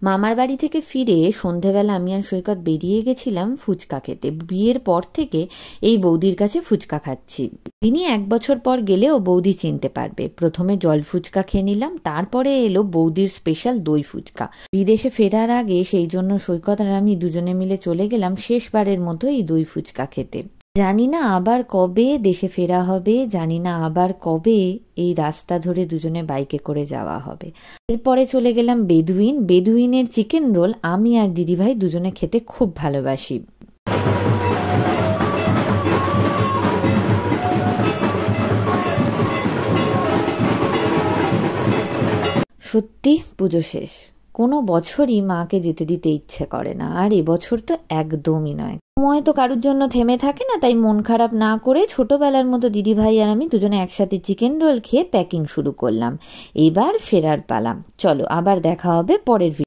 মামার বাড়ি থেকে ফিরে সন্ধেবেলা আমি আর সৈকত বেরিয়ে গেছিলাম ফুচকা খেতে। বিয়ের পর থেকে এই বৌদির কাছে ফুচকা খাচ্ছি। ইনি 1 বছর পর গেলেও বৌদি চিনতে পারবে। প্রথমে জল ফুচকা খেয়ে নিলাম, তারপরে এলো বৌদির স্পেশাল দই ফুচকা। বিদেশে ফেরার আগে সেই জন্য সৈকত আর আমি দুজনে মিলে চলে গেলাম শেষবারের মতো এই দই ফুচকা খেতে। জানি না আবার কবে দেশে ফেরা হবে, জানি না আবার কবে এই রাস্তা ধরে দুজনে বাইকে করে যাওয়া হবে। এরপরে চলে গেলাম বেদুইনের চিকেন রোল আমি আর দিদিভাই দুজনে খেতে খুব ভালোবাসি। সত্যি পুজো শেষ, কোনো বছরই মাকে যেতে দিতে ইচ্ছে করে না, আর এবছর তো একদমই নয়। সময় তো কারোর জন্য থেমে থাকে না, তাই মন খারাপ না করে ছোটবেলার মতো দিদিভাই আর আমি দুজনে একসাথে চিকেন রোল খেয়ে প্যাকিং শুরু করলাম। এবার ফেরার পালা। চলো আবার দেখা হবে পরের